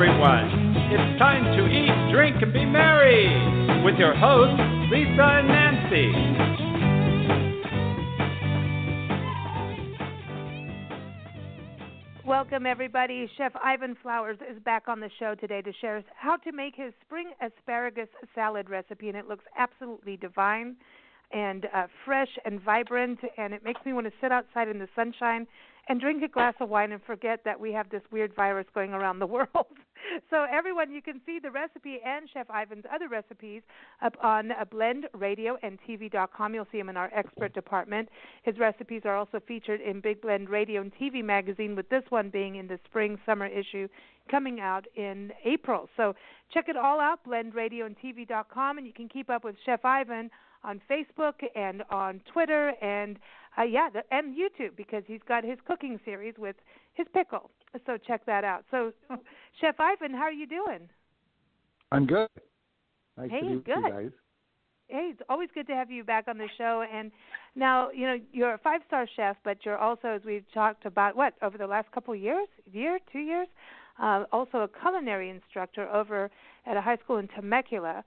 everyone. It's time to eat, drink, and be merry with your hosts, Lisa and Nancy. Welcome, everybody. Chef Ivan Flowers is back on the show today to share how to make his spring asparagus salad recipe, and it looks absolutely divine and fresh and vibrant, and it makes me want to sit outside in the sunshine and drink a glass of wine and forget that we have this weird virus going around the world. So, everyone, you can see the recipe and Chef Ivan's other recipes up on blendradioandtv.com. You'll see them in our expert department. His recipes are also featured in Big Blend Radio and TV magazine, with this one being in the spring-summer issue coming out in April. So check it all out, blendradioandtv.com, and you can keep up with Chef Ivan on Facebook and on Twitter and and YouTube, because he's got his cooking series with his pickle. So check that out. So, Chef Ivan, how are you doing? I'm good. Nice hey, to be with good. you guys. Hey, it's always good to have you back on the show. And now, you're a five-star chef, but you're also, as we've talked about, over the last couple of years, 2 years, also a culinary instructor over at a high school in Temecula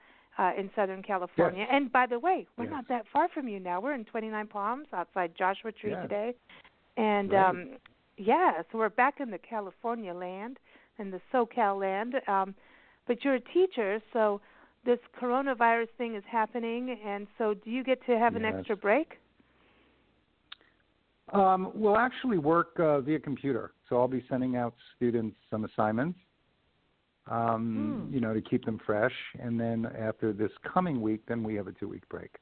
in Southern California. Yes. And by the way, we're Yes. not that far from you now. We're in 29 Palms outside Joshua Tree today. And, right. so we're back in the California land and the SoCal land. But you're a teacher, so this coronavirus thing is happening. And so do you get to have an extra break? We'll actually work via computer. So I'll be sending out students some assignments, to keep them fresh. And then after this coming week, then we have a 2-week break.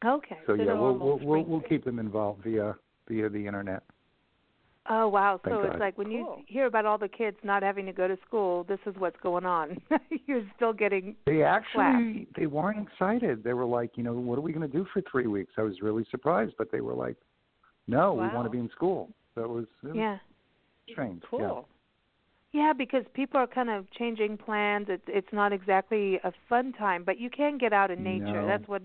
Okay. So we'll keep them involved via the internet. Oh, wow. Thank So God. it's like when you hear about all the kids not having to go to school, this is what's going on. You're still getting They weren't excited. They were like, what are we going to do for 3 weeks? I was really surprised, but they were like, no, we want to be in school. So it was strange. Cool. Yeah, because people are kind of changing plans. It's not exactly a fun time, but you can get out in nature. No. That's what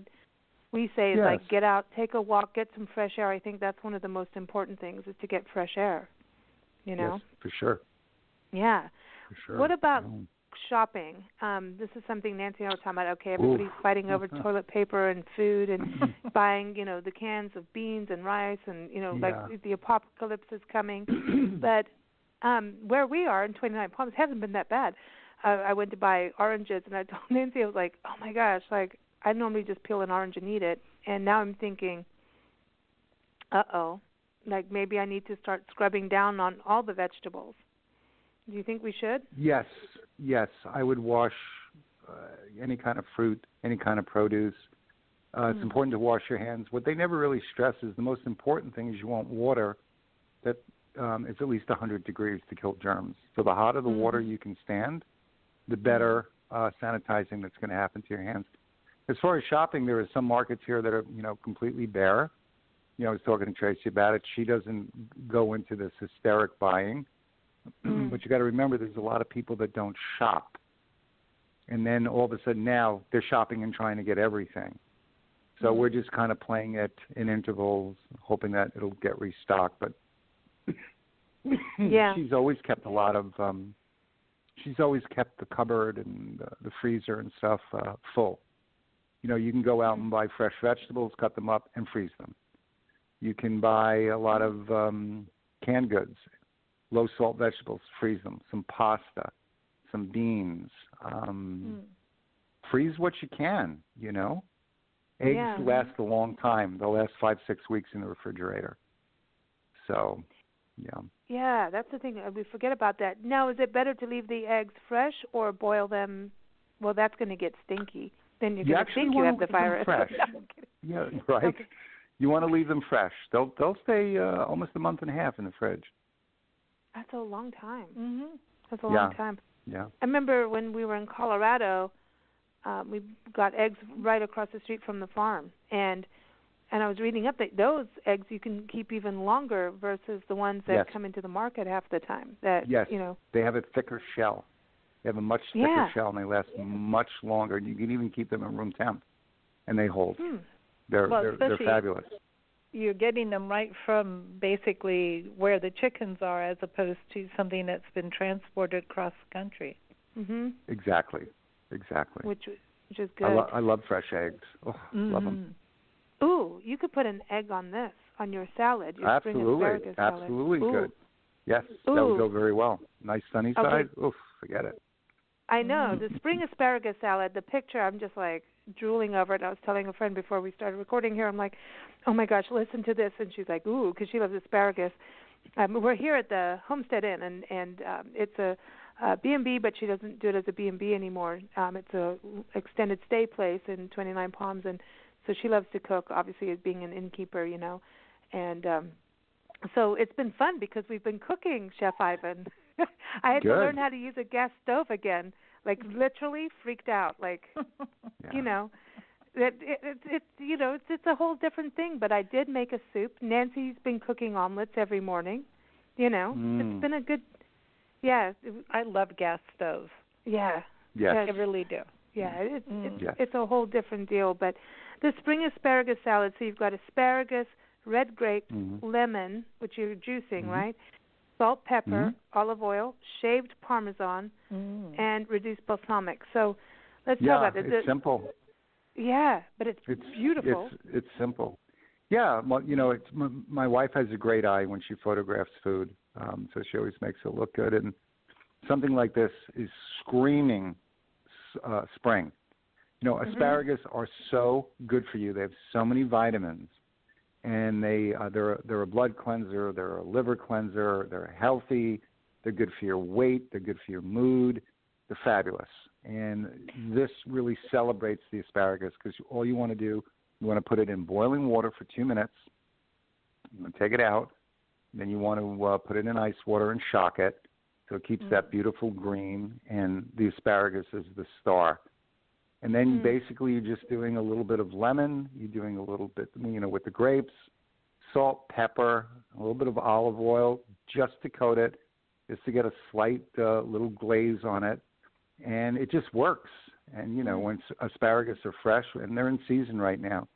we say is like get out, take a walk, get some fresh air. I think that's one of the most important things is to get fresh air, Yes, for sure. Yeah. For sure. What about shopping? This is something Nancy and I were talking about. Okay, everybody's fighting over toilet paper and food and buying, the cans of beans and rice and, like the apocalypse is coming. But where we are in 29 Palms, it hasn't been that bad. I went to buy oranges, and I told Nancy, I was like, oh, my gosh, like, I normally just peel an orange and eat it. And now I'm thinking, like maybe I need to start scrubbing down on all the vegetables. Do you think we should? Yes. I would wash any kind of fruit, any kind of produce. It's important to wash your hands. What they never really stress is the most important thing is you want water that is at least 100 degrees to kill germs. So the hotter the water you can stand, the better sanitizing that's going to happen to your hands. As far as shopping, there are some markets here that are, completely bare. I was talking to Tracy about it. She doesn't go into this hysteric buying. But you got to remember there's a lot of people that don't shop. And then all of a sudden now they're shopping and trying to get everything. So we're just kind of playing it in intervals, hoping that it'll get restocked. But she's always kept a lot of she's always kept the cupboard and the freezer and stuff full. You can go out and buy fresh vegetables, cut them up, and freeze them. You can buy a lot of canned goods, low-salt vegetables, freeze them, some pasta, some beans. Freeze what you can, Eggs last a long time. They'll last 5-6 weeks in the refrigerator. So, Yeah, that's the thing. We forget about that. Now, is it better to leave the eggs fresh or boil them? Well, that's going to get stinky. Then you're going to think you have the virus. Fresh. Yeah, right. Okay. You want to leave them fresh. They'll stay almost a month and a half in the fridge. That's a long time. That's a long time. Yeah. I remember when we were in Colorado, we got eggs right across the street from the farm, and I was reading up that those eggs you can keep even longer versus the ones that come into the market half the time. They have a thicker shell. They have a much thicker shell, and they last much longer. You can even keep them at room temp, and they hold. They're fabulous. you're getting them right from basically where the chickens are, as opposed to something that's been transported across the country. Mhm. Exactly. Which is good. I love fresh eggs. Oh, love them. Ooh, you could put an egg on this, on your salad. Your Absolutely. spring asparagus salad. Absolutely Ooh. good. Yes, that would go very well. Nice sunny side. Oof, forget it. I know. The spring asparagus salad, the picture, I'm just like drooling over it. I was telling a friend before we started recording here, I'm like, oh my gosh, listen to this. And she's like, ooh, because she loves asparagus. We're here at the Homestead Inn, and it's a B&B, but she doesn't do it as a B&B anymore. It's a extended stay place in 29 Palms, and so she loves to cook, obviously, as being an innkeeper, you know. And so it's been fun because we've been cooking, Chef Ivan. I had to learn how to use a gas stove again, like literally freaked out, like, you know. It's a whole different thing, but I did make a soup. Nancy's been cooking omelets every morning. You know, it's been a good, I love gas stoves. Yeah. Yes. I really do. Yeah, it's a whole different deal. But the spring asparagus salad, so you've got asparagus, red grapes, lemon, which you're juicing, right? Salt, pepper, olive oil, shaved Parmesan, and reduced balsamic. So let's talk about it. It's simple. Yeah, but it's beautiful. It's simple. Yeah, well, you know, my wife has a great eye when she photographs food, so she always makes it look good. And something like this is screaming spring. You know, asparagus are so good for you. They have so many vitamins, and they're a blood cleanser. They're a liver cleanser. They're healthy. They're good for your weight. They're good for your mood. They're fabulous. And this really celebrates the asparagus because all you want to do, you want to put it in boiling water for 2 minutes. You want to take it out. Then you want to put it in ice water and shock it so it keeps that beautiful green. And the asparagus is the star. And then basically you're just doing a little bit of lemon. You're doing a little bit, you know, with the grapes, salt, pepper, a little bit of olive oil just to coat it, just to get a slight little glaze on it. And it just works. And, you know, when asparagus are fresh, and they're in season right now,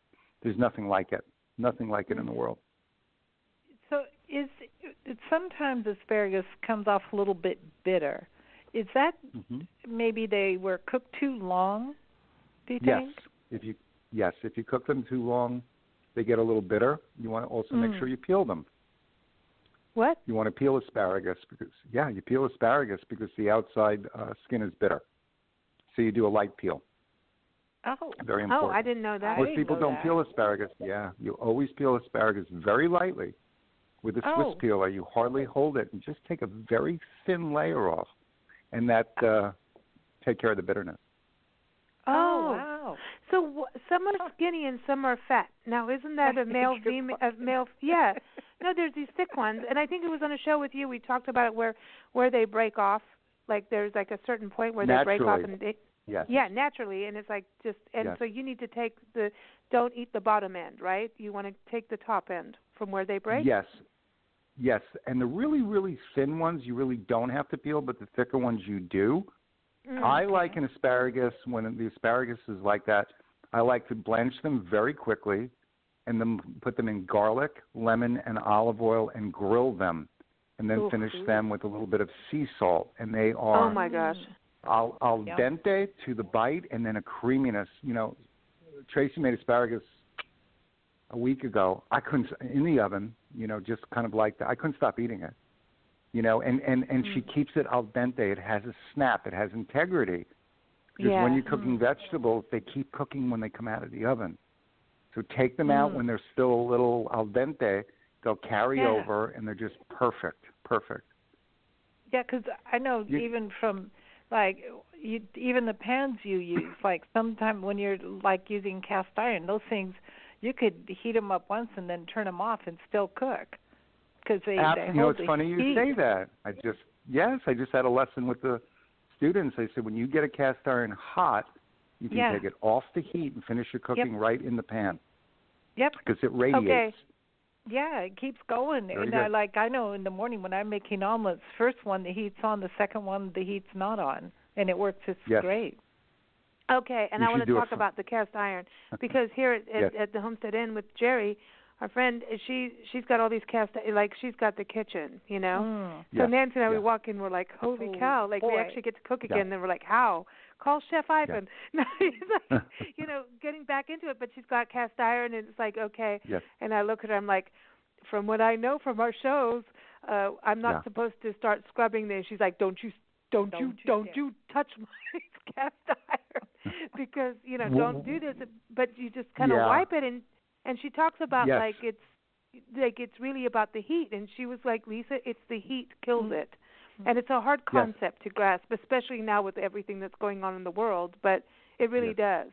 there's nothing like it. Nothing like it in the world. So sometimes asparagus comes off a little bit bitter. Is that maybe they were cooked too long, do you think? Yes. If you cook them too long, they get a little bitter. You want to also make sure you peel them. What? You want to peel asparagus because you peel asparagus because the outside skin is bitter. So you do a light peel. Oh. Very important. Oh, I didn't know that. Most people don't peel asparagus. Yeah, you always peel asparagus very lightly with a Swiss peeler. You hardly hold it and just take a very thin layer off, and that take care of the bitterness. Oh, wow. So some are skinny and some are fat. Now, isn't that a male? Yeah. No, there's these thick ones, and I think it was on a show with you. We talked about it where they break off. Like there's like a certain point where they break off, and naturally, and it's like so you need to take don't eat the bottom end, right? You want to take the top end from where they break. Yes, and the really, really thin ones you really don't have to peel, but the thicker ones you do. I like an asparagus, when the asparagus is like that, I like to blanch them very quickly and then put them in garlic, lemon, and olive oil and grill them and then finish them with a little bit of sea salt. And they are, oh my gosh, al dente to the bite and then a creaminess. You know, Tracy made asparagus a week ago. I couldn't, in the oven, you know, just kind of like that. I couldn't stop eating it. You know, and she keeps it al dente. It has a snap. It has integrity. Because when you're cooking vegetables, they keep cooking when they come out of the oven. So take them out when they're still a little al dente. They'll carry over, and they're just perfect. Yeah, because I know even from, like, even the pans you use, like sometimes when you're, like, using cast iron, those things, you could heat them up once and then turn them off and still cook. Because they you know, it's funny you say that. I just had a lesson with the students. They said when you get a cast iron hot, you can take it off the heat and finish your cooking right in the pan. Yep. Because it radiates. Okay. Yeah, it keeps going. And I know in the morning when I'm making omelets, first one the heat's on, the second one the heat's not on, and it works just great. Okay, and I want to talk about the cast iron because here at the Homestead Inn with Jerry, our friend, she's got all these she's got the kitchen, you know. So Yeah. Nancy and I, Yeah. we walk in, we're like, holy cow, like we actually get to cook again. Yeah. And we're like, how? Call Chef Ivan. Yeah. No, he's like, you know, getting back into it. But she's got cast iron, and it's like, okay. Yes. And I look at her, I'm like, from what I know from our shows, I'm not supposed to start scrubbing this. She's like, don't you touch my cast iron because, you know, don't do this. But you just kind of wipe it, and she talks about it's really about the heat. And she was like, Lisa, it's the heat kills it. And it's a hard concept to grasp, especially now with everything that's going on in the world. But it really does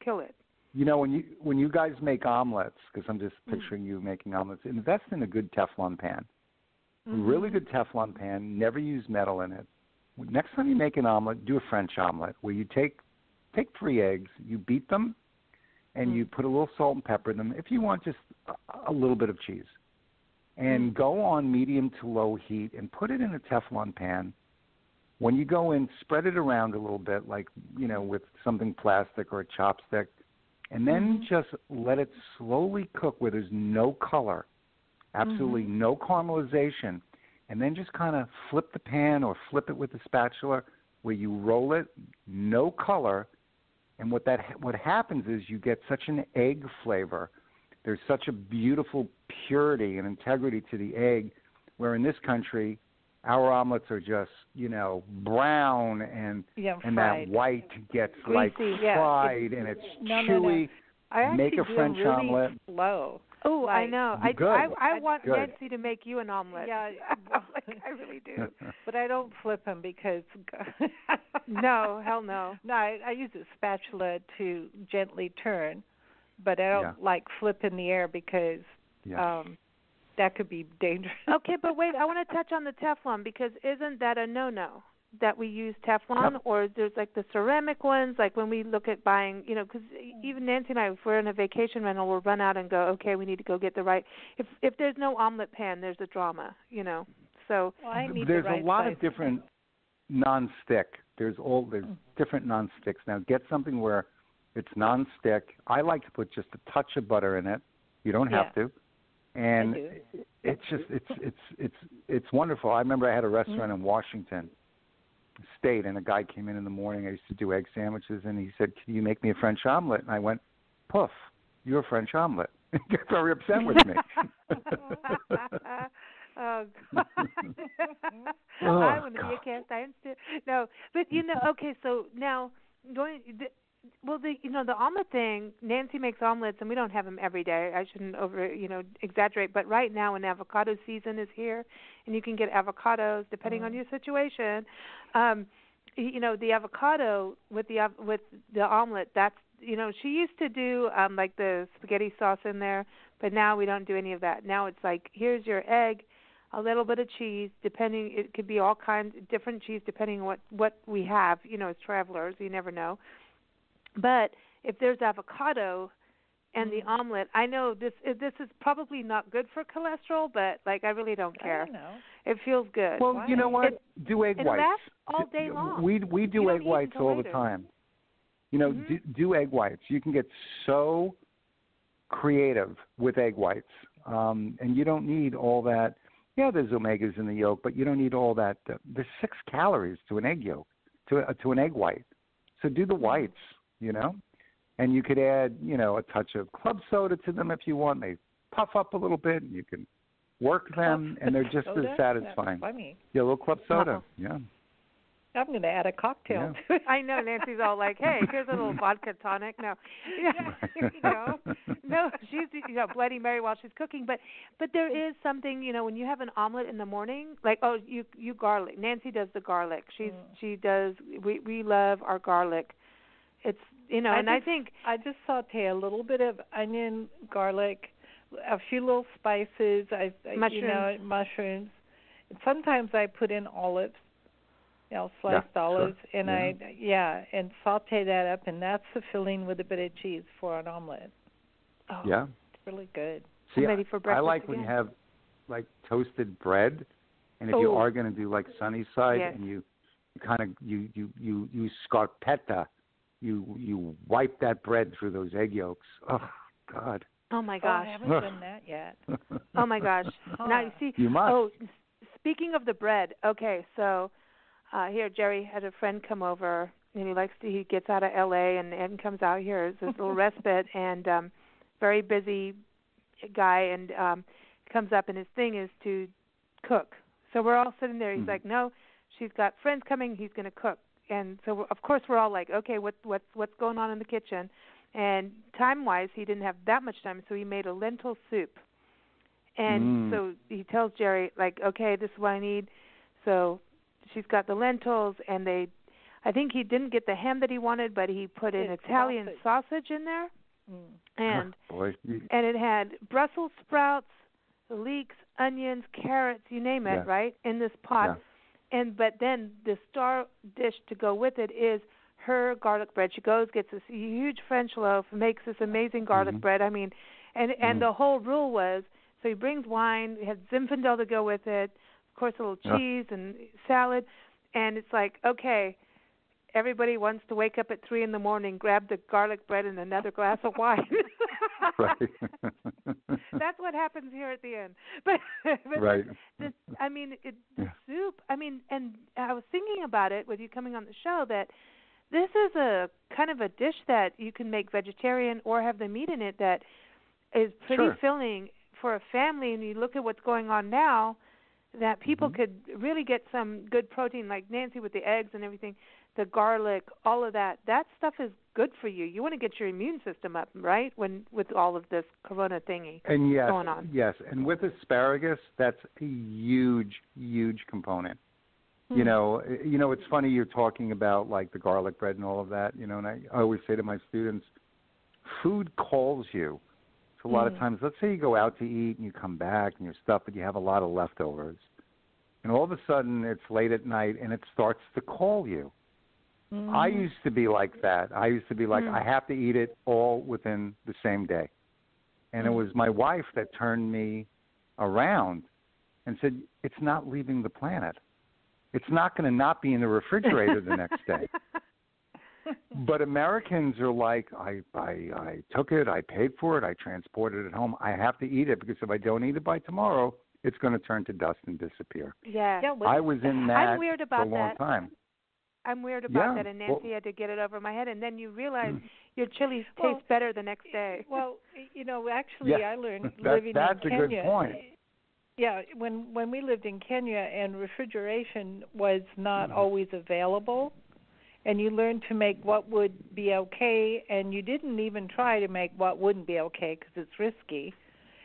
kill it. You know, when you guys make omelets, because I'm just picturing you making omelets, invest in a good Teflon pan. A really good Teflon pan. Never use metal in it. Next time you make an omelet, do a French omelet where you take 3 eggs, you beat them, and you put a little salt and pepper in them. If you want, just a little bit of cheese. And go on medium to low heat and put it in a Teflon pan. When you go in, spread it around a little bit, like, you know, with something plastic or a chopstick, and then just let it slowly cook where there's no color, absolutely no caramelization, and then just kind of flip the pan or flip it with a spatula where you roll it, no color, and what happens is you get such an egg flavor. There's such a beautiful purity and integrity to the egg, where in this country, our omelets are just, you know, brown and that white gets greasy, like fried and it's chewy. I Make a French really omelet. Slow. Oh, I know. I want Good. Nancy to make you an omelet. Yeah, I really do. But I don't flip them because no, hell no. No, I use a spatula to gently turn, but I don't like flip in the air because that could be dangerous. Okay, but wait, I want to touch on the Teflon because isn't that a no-no that we use Teflon, or there's like the ceramic ones, like when we look at buying, you know, because even Nancy and I, if we're in a vacation rental, we'll run out and go, okay, we need to go get the right. If there's no omelet pan, there's a drama, you know. So there's a lot of different non-stick. There's different non-sticks. Now get something where it's non-stick. I like to put just a touch of butter in it. You don't have to. And it's just it's wonderful. I remember I had a restaurant in Washington State, and a guy came in the morning. I used to do egg sandwiches, and he said, "Can you make me a French omelet?" And I went, "Poof, you're a French omelet." He got very upset with me. Oh, God. I want to be a cast iron too. No, but you know, okay. So now the omelet thing. Nancy makes omelets, and we don't have them every day. I shouldn't exaggerate. But right now, when avocado season is here, and you can get avocados depending on your situation. The avocado with the omelet. That's she used to do like the spaghetti sauce in there, but now we don't do any of that. Now it's like here's your egg, a little bit of cheese. Depending, it could be all kinds of different cheese depending on what we have. As travelers, you never know. But if there's avocado and the omelet, I know this is probably not good for cholesterol, but like I really don't care. I don't know. It feels good. Well, you know what? Do egg whites. It lasts all day long. We do egg whites all the time. Do egg whites. You can get so creative with egg whites, and you don't need all that. Yeah, there's omegas in the yolk, but you don't need all that. There's 6 calories to an egg yolk, to an egg white. So do the whites. And you could add, a touch of club soda to them if you want. They puff up a little bit, and you can work them, and they're just as satisfying. That's funny. Yeah, a little club soda. Yeah. I'm going to add a cocktail to it. I know Nancy's all like, "Hey, here's a little vodka tonic." No, no, she's Bloody Mary while she's cooking. But there is something, when you have an omelet in the morning, like you garlic. Nancy does the garlic. She does. We love our garlic. It's I think I just saute a little bit of onion, garlic, a few little spices, mushrooms. Sometimes I put in olives, sliced olives, and and saute that up, and that's the filling with a bit of cheese for an omelet. Oh, yeah, it's really good. See, I'm ready for breakfast. I like when you have like toasted bread, and if you are going to do like sunny side, and you kind of you scarpetta. You wipe that bread through those egg yolks. Oh, God. Oh my Oh, gosh. I haven't done that yet. Oh my gosh. Huh. Now you see. You must. Oh, speaking of the bread. Okay, so here Jerry had a friend come over, and he gets out of L.A. and comes out here as this little respite, and very busy guy, and comes up, and his thing is to cook. So we're all sitting there. He's like, no, she's got friends coming. He's going to cook, and so of course we're all like, okay, what's going on in the kitchen? And time-wise, he didn't have that much time, so he made a lentil soup. And so he tells Jerry, like, okay, this is what I need. So she's got the lentils, and I think he didn't get the ham that he wanted, but he put an Italian sausage in there. And and it had Brussels sprouts, leeks, onions, carrots, you name it, right, in this pot. Yeah. But then the star dish to go with it is her garlic bread. She goes, gets this huge French loaf, makes this amazing garlic bread. I mean, and the whole rule was, so he brings wine, he had Zinfandel to go with it, of course a little cheese and salad, and it's like, okay, everybody wants to wake up at 3 in the morning, grab the garlic bread and another glass of wine. Right. That's what happens here at the end. But right. the soup, I mean, and I was thinking about it with you coming on the show that this is a kind of a dish that you can make vegetarian or have the meat in it that is pretty filling for a family. And you look at what's going on now, that people could really get some good protein, like Nancy with the eggs and everything, the garlic, all of that. That stuff is good for you. You want to get your immune system up, right, with all of this corona thingy going on. Yes, and with asparagus, that's a huge, huge component. You know, it's funny you're talking about like the garlic bread and all of that, and I always say to my students, food calls you. So a lot of times, let's say you go out to eat and you come back and you're stuffed, but you have a lot of leftovers. And all of a sudden it's late at night and it starts to call you. I used to be like that. I used to be like, I have to eat it all within the same day. And it was my wife that turned me around and said, it's not leaving the planet. It's not going to not be in the refrigerator the next day. But Americans are like, I took it, I paid for it, I transported it home. I have to eat it because if I don't eat it by tomorrow, it's going to turn to dust and disappear. Yeah. I was in that for a long time. I'm weird about that, and Nancy had to get it over my head. And then you realize your chili tastes better the next day. Well, actually, I learned living in Kenya. That's a good point. Yeah, when we lived in Kenya and refrigeration was not always available, and you learned to make what would be okay, and you didn't even try to make what wouldn't be okay because it's risky.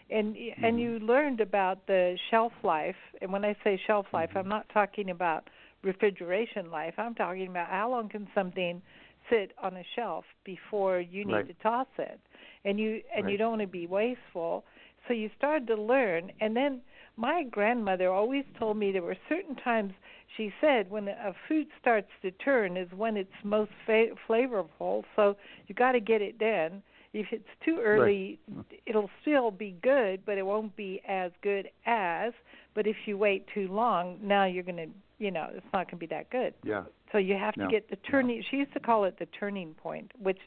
And you learned about the shelf life. And when I say shelf life, I'm not talking about refrigeration life. I'm talking about how long can something sit on a shelf before you need to toss it. And you don't want to be wasteful. So you started to learn. And then my grandmother always told me there were certain times, she said, when a food starts to turn is when it's most flavorful. So you got to get it done. If it's too early, it'll still be good, but it won't be as good as. But if you wait too long, now you're going to, it's not going to be that good. Yeah. So you have to get the turning. She used to call it the turning point, which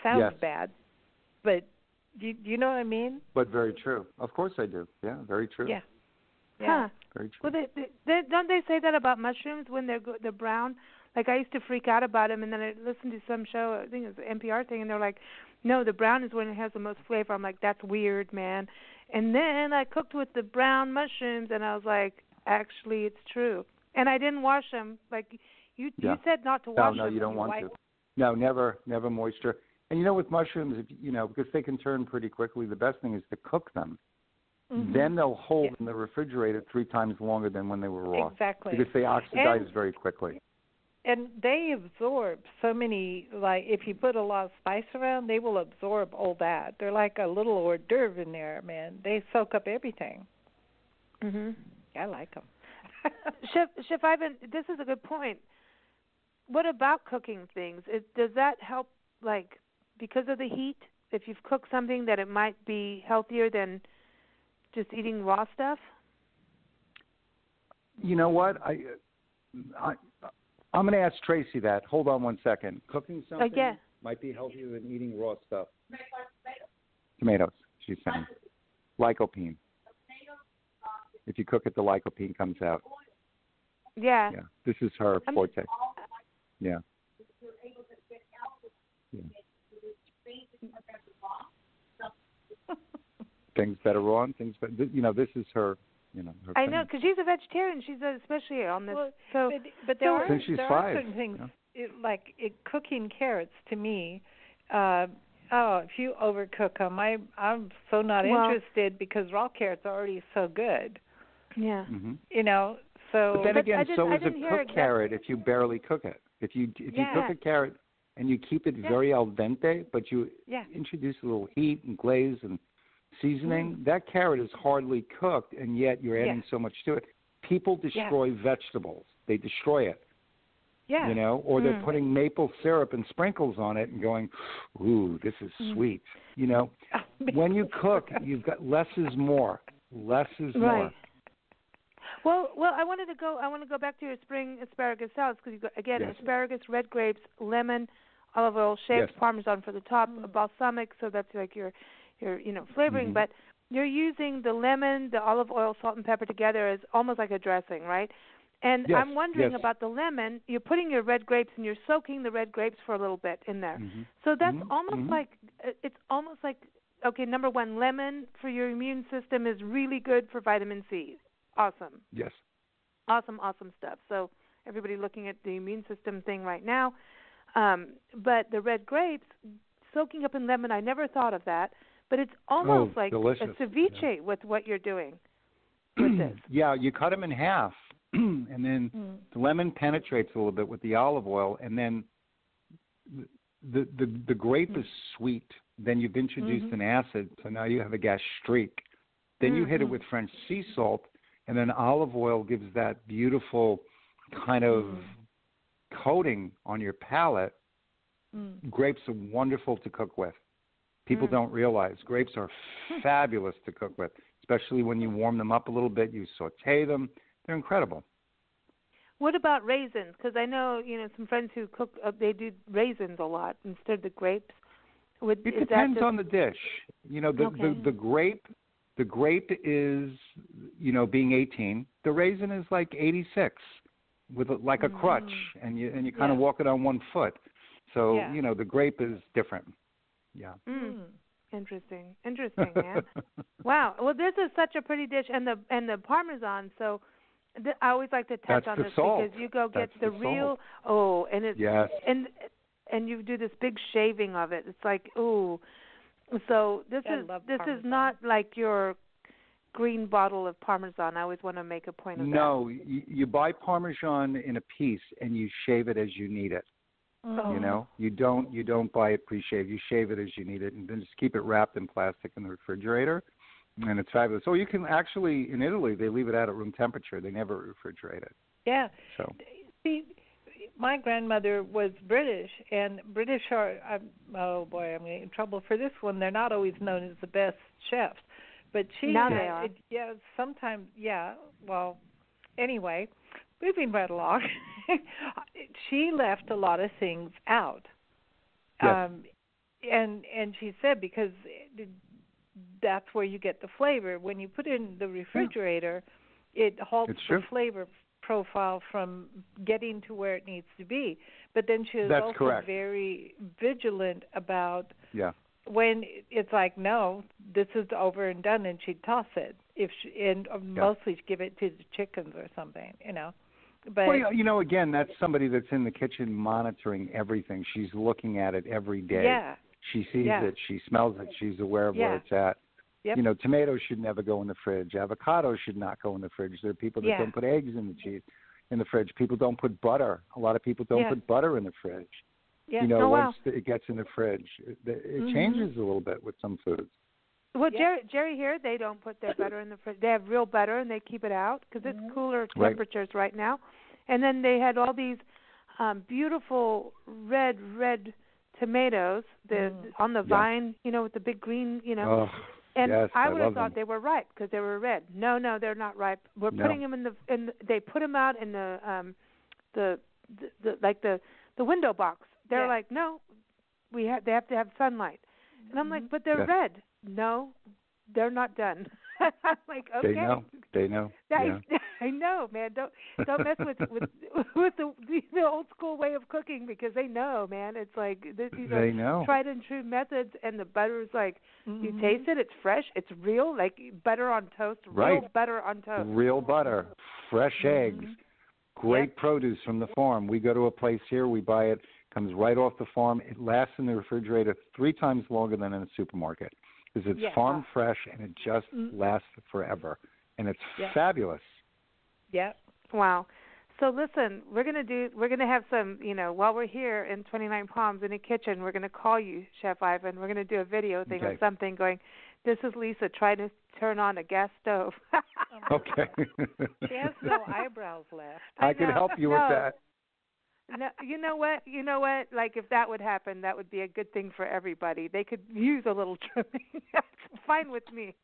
sounds bad, but do you know what I mean? But very true. Of course I do. Yeah, very true. Yeah. Huh. Very true. Well, don't they say that about mushrooms when they're brown? Like I used to freak out about them, and then I listened to some show, I think it was an NPR thing, and they're like, no, the brown is when it has the most flavor. I'm like, that's weird, man. And then I cooked with the brown mushrooms, and I was like, actually, it's true. And I didn't wash them. Like you said not to wash them. No, you don't want to. No, never moisture. And with mushrooms, because they can turn pretty quickly, the best thing is to cook them. Then they'll hold in the refrigerator 3 times longer than when they were raw. Exactly. Because they oxidize very quickly. And they absorb so many, like if you put a lot of spice around, they will absorb all that. They're like a little hors d'oeuvre in there, man. They soak up everything. I like them. Chef Ivan, this is a good point. What about cooking things? Does that help, like, because of the heat, if you've cooked something that it might be healthier than just eating raw stuff? You know what? I'm going to ask Tracy that. Hold on one second. Cooking something might be healthier than eating raw stuff. Tomatoes. she's saying. Lycopene. If you cook it, the lycopene comes out. Yeah. Yeah. This is her forte. Yeah. Yeah. Things better raw, things better. This is her. Her I thing. know, because she's a vegetarian. She's especially on this. Well, but there are since she's there 5, are certain things like cooking carrots to me. If you overcook them, I'm so not interested because raw carrots are already so good. Yeah. Mm-hmm. So. But then again, so is a cooked carrot if you barely cook it. If you cook a carrot and you keep it very al dente, but you introduce a little heat and glaze and seasoning, that carrot is hardly cooked, and yet you're adding so much to it. People destroy vegetables. They destroy it. Yeah. Or they're putting maple syrup and sprinkles on it and going, ooh, this is sweet. When you cook, you've got less is more. Less is more. Well, I want to go back to your spring asparagus salads because asparagus, red grapes, lemon, olive oil, shaved Parmesan for the top, balsamic, so that's like your flavoring, but you're using the lemon, the olive oil, salt, and pepper together as almost like a dressing, right? And I'm wondering about the lemon. You're putting your red grapes and you're soaking the red grapes for a little bit in there. So that's almost like okay, number one, lemon for your immune system is really good for vitamin C. Awesome. Yes. Awesome stuff. So everybody looking at the immune system thing right now. But the red grapes, soaking up in lemon, I never thought of that. But it's almost like delicious. a ceviche with what you're doing with this. Yeah, you cut them in half, and then the lemon penetrates a little bit with the olive oil, and then the grape is sweet. Then you've introduced an acid, so now you have a gastrique. Then you hit it with French sea salt, and then olive oil gives that beautiful kind of coating on your palate. Grapes are wonderful to cook with. People don't realize grapes are fabulous to cook with, especially when you warm them up a little bit, you saute them. They're incredible. What about raisins? Because I know, some friends who cook, they do raisins a lot instead of the grapes. It depends on the dish. The grape is, being 18. The raisin is like 86 with like a crutch, and you kind of walk it on one foot. So, the grape is different. Yeah. Interesting, man. Wow. Well, this is such a pretty dish, and the Parmesan. So, I always like to touch on this because you go get the real. Oh, and it's and you do this big shaving of it. It's like ooh. So this is not like your green bottle of Parmesan. I always want to make a point of that. No, you buy Parmesan in a piece and you shave it as you need it. You don't buy it pre-shaved. You shave it as you need it, and then just keep it wrapped in plastic in the refrigerator, and it's fabulous. So you can actually, in Italy, they leave it out at room temperature. They never refrigerate it. Yeah. So see, my grandmother was British, and British are I'm getting in trouble for this one. They're not always known as the best chefs, but she now they are. Sometimes well, anyway. Moving right along, she left a lot of things out. Yes. And she said because that's where you get the flavor. When you put it in the refrigerator, it halts the flavor profile from getting to where it needs to be. But then she was also very vigilant about when it's like, no, this is over and done, and she'd toss it. Mostly she'd give it to the chickens or something, But, well, again, that's somebody that's in the kitchen monitoring everything. She's looking at it every day. Yeah. She sees it. She smells it. She's aware of where it's at. Yep. Tomatoes should never go in the fridge. Avocados should not go in the fridge. There are people that don't put eggs in the fridge. People don't put butter. A lot of people don't put butter in the fridge. Yeah. Once it gets in the fridge, it changes a little bit with some foods. Well, Jerry here, they don't put their butter in the fridge. They have real butter, and they keep it out because it's cooler temperatures right now. And then they had all these beautiful red tomatoes on the vine, with the big green, Oh, and yes, I would have thought them. they were ripe because they were red. No, they're not ripe. We're putting them they put them out in the window box. They're like, no, they have to have sunlight. And I'm like, but they're red. No, they're not done. I'm like, okay. They know. Yeah. I know, man. Don't mess with the old school way of cooking, because they know, man. It's like these are tried and true methods, and the butter is like, you taste it, it's fresh, it's real, like butter on toast, real butter on toast. Real butter, fresh eggs, great produce from the farm. We go to a place here, we buy it, comes right off the farm. It lasts in the refrigerator 3 times longer than in a supermarket, because it's farm fresh and it just lasts forever, and it's fabulous. Yep. Wow. So listen, we're gonna have some, while we're here in 29 Palms in the kitchen, we're gonna call you, Chef Ivan. We're gonna do a video thing or something going, this is Lisa trying to turn on a gas stove. Okay. She has no eyebrows left. I can help you with that. No, you know what? Like, if that would happen, that would be a good thing for everybody. They could use a little trimming. It's fine with me.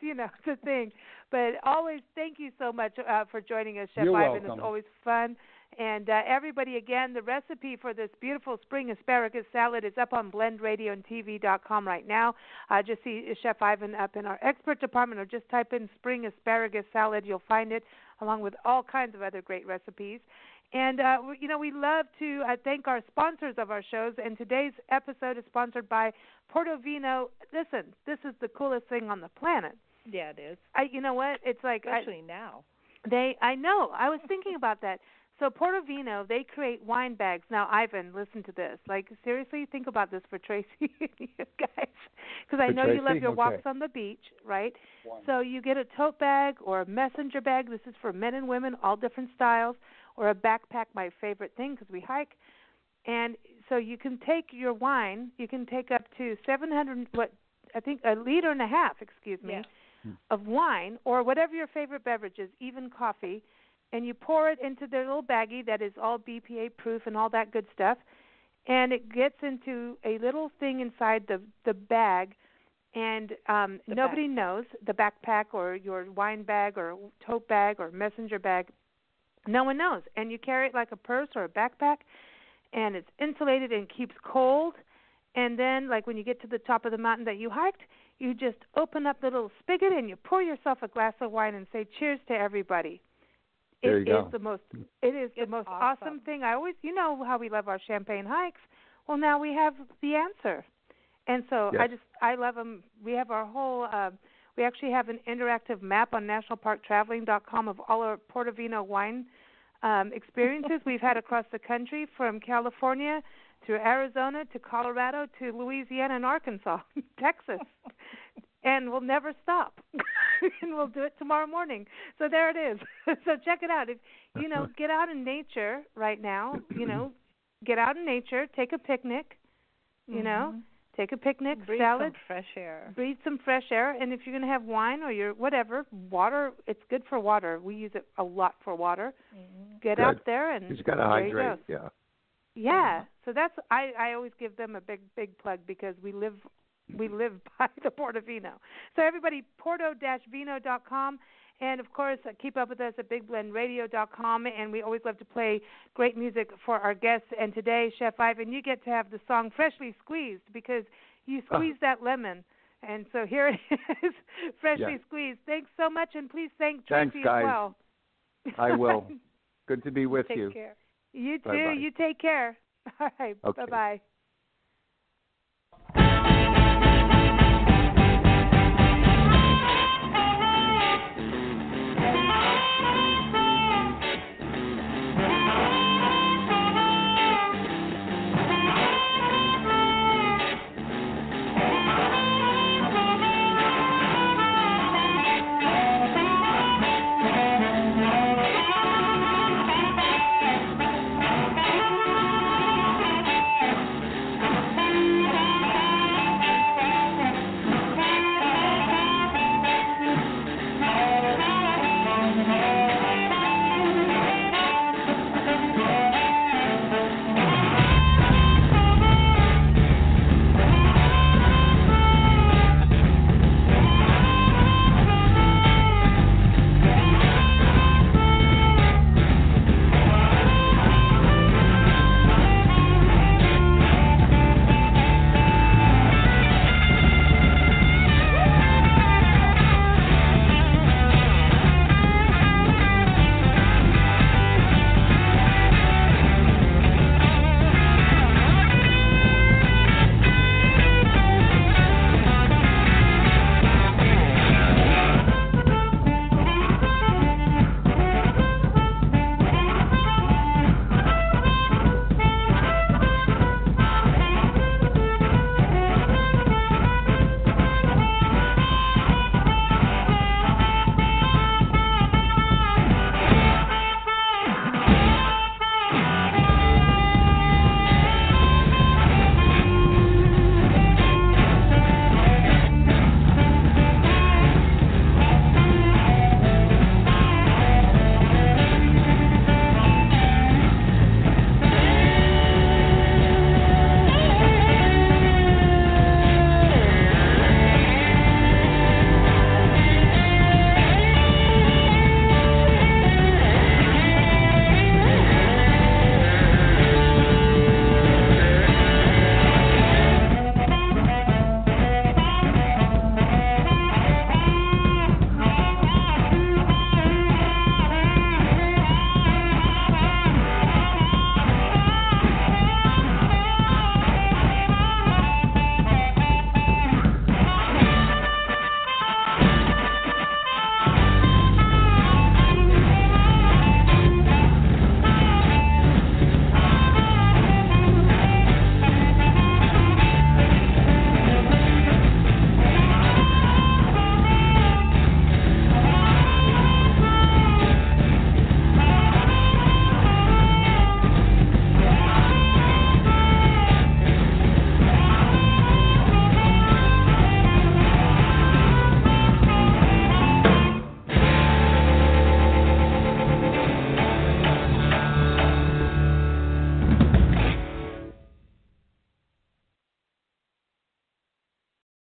It's a thing. But always, thank you so much for joining us, Chef You're Ivan. welcome. It's always fun. And everybody, again, the recipe for this beautiful spring asparagus salad is up on blendradioandtv.com right now. Just see Chef Ivan up in our expert department, or just type in spring asparagus salad. You'll find it, along with all kinds of other great recipes. And, we love to thank our sponsors of our shows, and today's episode is sponsored by Portofino. Listen, this is the coolest thing on the planet. Yeah, it is. You know what? It's like... Especially now. I know. I was thinking about that. So Portofino, they create wine bags. Now, Ivan, listen to this. Like, seriously, think about this for Tracy and you guys. Because I know Tracy? you love your walks on the beach, right? Wine. So you get a tote bag or a messenger bag. This is for men and women, all different styles. Or a backpack, my favorite thing, because we hike. And so you can take your wine. You can take up to 1.5 liters, of wine, or whatever your favorite beverage is, even coffee, and you pour it into their little baggie that is all BPA proof and all that good stuff, and it gets into a little thing inside the bag, and nobody knows, the backpack or your wine bag or tote bag or messenger bag. No one knows, and you carry it like a purse or a backpack, and it's insulated and keeps cold. And then, like when you get to the top of the mountain that you hiked, you just open up the little spigot and you pour yourself a glass of wine and say, "Cheers to everybody." It is the most awesome thing. I always, how we love our champagne hikes. Well, now we have the answer, and so I love them. We have our whole. We actually have an interactive map on nationalparktraveling.com of all our Portofino wine experiences we've had across the country, from California to Arizona to Colorado to Louisiana and Arkansas, Texas. And we'll never stop. And we'll do it tomorrow morning. So there it is. So check it out. If get out in nature right now, get out in nature, take a picnic, Take a picnic, breathe salad. Some fresh air. Breathe some fresh air. And if you're going to have wine or your water, it's good for water. We use it a lot for water. Mm-hmm. Get out there and you got to hydrate, Yeah. So that's I always give them a big plug, because we live by the Portofino. So everybody, porto-vino.com. And, of course, keep up with us at bigblendradio.com. And we always love to play great music for our guests. And today, Chef Ivan, you get to have the song Freshly Squeezed, because you squeezed that lemon. And so here it is, Freshly Squeezed. Thanks so much, and please thank Tracy guys. as well. I will. Good to be with you. Take care. You too. Bye-bye. You take care. All right. Okay. Bye-bye.